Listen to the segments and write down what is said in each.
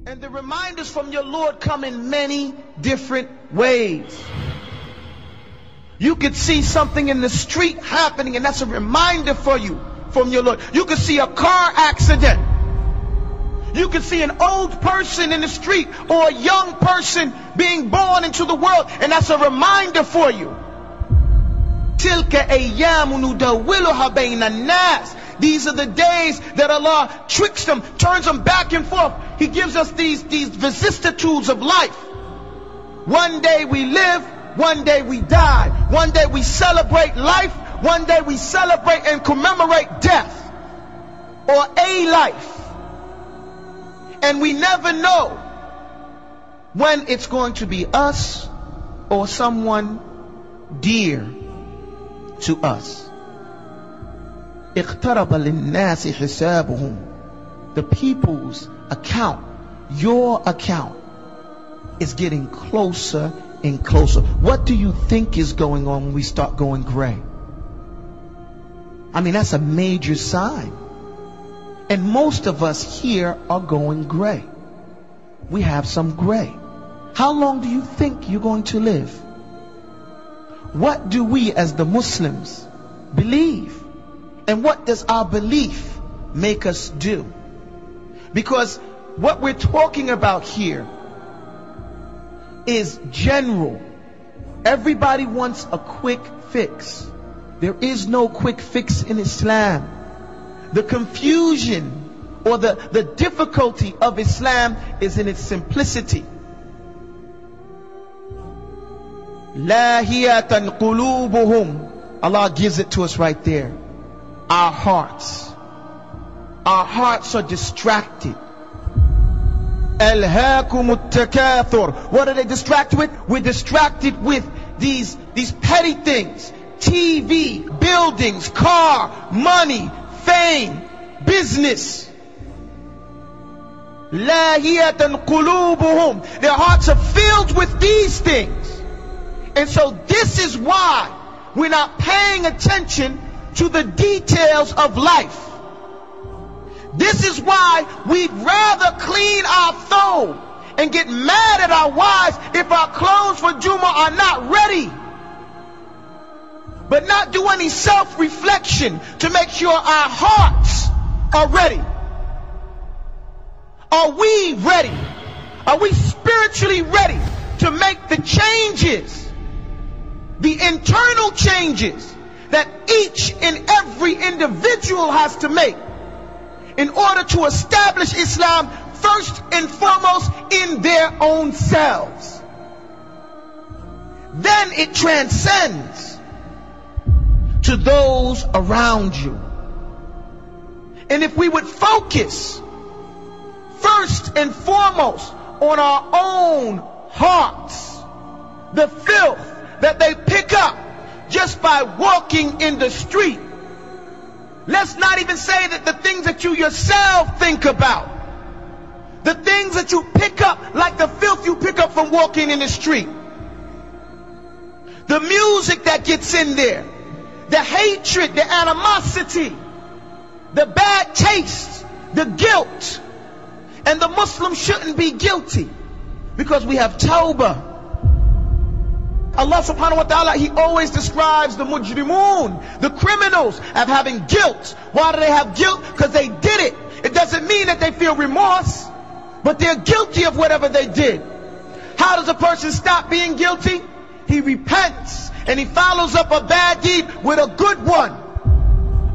And the reminders from your Lord come in many different ways. You could see something in the street happening, and that's a reminder for you from your Lord. You could see a car accident. You could see an old person in the street or a young person being born into the world, and that's a reminder for you. Tilka ayyamu nudawwiluha bayna an-nas. These are the days that Allah tricks them, turns them back and forth. He gives us these vicissitudes of life. One day we live, one day we die. One day we celebrate life, one day we celebrate and commemorate death or a life. And we never know when it's going to be us or someone dear to us. اقترب للناس حسابهم. The people's account, your account, is getting closer and closer. What do you think is going on when we start going gray? I mean, that's a major sign. And most of us here are going gray. We have some gray. How long do you think you're going to live? What do we as the Muslims believe? And what does our belief make us do? Because what we're talking about here is general. Everybody wants a quick fix. There is no quick fix in Islam. The confusion or the difficulty of Islam is in its simplicity. Lahiyatan qulubuhum. Allah gives it to us right there. Our hearts are distracted. Alhaakumut takathur. What are they distracted with? We're distracted with these petty things. TV, buildings, car, money, fame, business. Lahiyatan qulubuhum. Their hearts are filled with these things. And so this is why we're not paying attention to the details of life. This is why we'd rather clean our throat and get mad at our wives if our clothes for Juma are not ready, but not do any self-reflection to make sure our hearts are ready. Are we ready? Are we spiritually ready to make the changes, the internal changes that each and every individual has to make in order to establish Islam first and foremost in their own selves? Then it transcends to those around you. And if we would focus first and foremost on our own hearts, the filth that they pick up just by walking in the street. Let's not even say that the things that you yourself think about, the things that you pick up, like the filth you pick up from walking in the street, the music that gets in there, the hatred, the animosity, the bad taste, the guilt. And the Muslim shouldn't be guilty because we have Taubah. Allah subhanahu wa ta'ala, He always describes the mujrimoon, the criminals, as having guilt. Why do they have guilt? Because they did it. It doesn't mean that they feel remorse, but they're guilty of whatever they did. How does a person stop being guilty? He repents and he follows up a bad deed with a good one.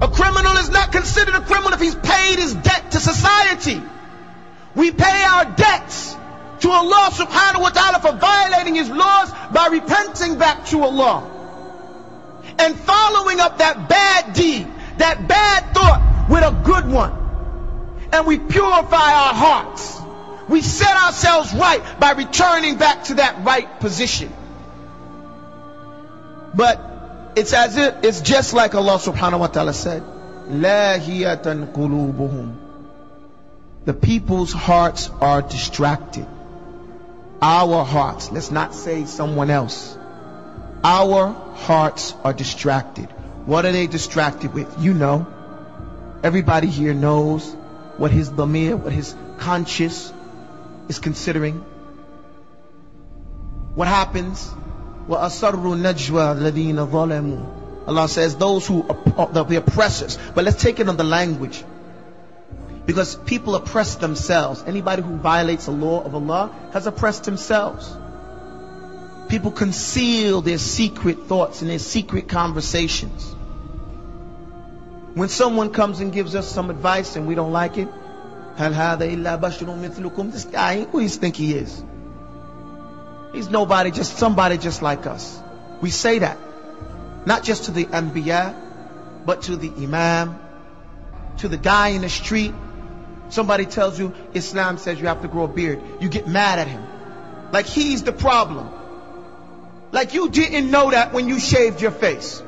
A criminal is not considered a criminal if he's paid his debt to society. We pay our debts to Allah subhanahu wa ta'ala for violating His laws by repenting back to Allah and following up that bad deed, that bad thought with a good one. And we purify our hearts. We set ourselves right by returning back to that right position. But it's as if it's just like Allah subhanahu wa ta'ala said, Lahiyatan qulubuhum. The people's hearts are distracted. Our hearts, let's not say someone else. Our hearts are distracted. What are they distracted with? You know. Everybody here knows what his dhamir, what his conscious is considering what happens. وَأَصَرُّوا النَّجْوَى الَّذِينَ ظَلَمُوا. Allah says those who are the oppressors. But let's take it on the language, because people oppress themselves. Anybody who violates the law of Allah has oppressed themselves. People conceal their secret thoughts and their secret conversations. When someone comes and gives us some advice and we don't like it, هَلْ هَذَا إِلَّا بَشْرٌ مِثْلُكُمْ, this guy, who does he think he is? He's nobody, just somebody just like us. We say that, not just to the Anbiya, but to the Imam, to the guy in the street. Somebody tells you Islam says you have to grow a beard. You get mad at him, like he's the problem. Like you didn't know that when you shaved your face.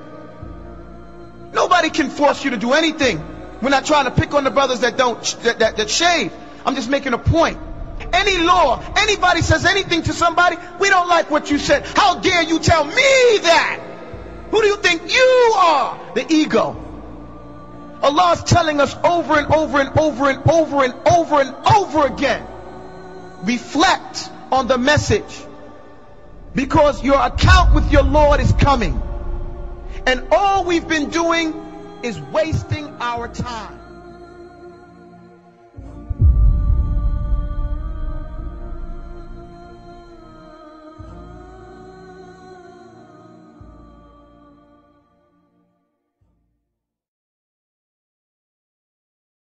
Nobody can force you to do anything. We're not trying to pick on the brothers that shave. I'm just making a point. Any law, anybody says anything to somebody, we don't like what you said. How dare you tell me that? Who do you think you are? The ego. Allah is telling us over and over and over and over and over and over again, reflect on the message, because your account with your Lord is coming. And all we've been doing is wasting our time.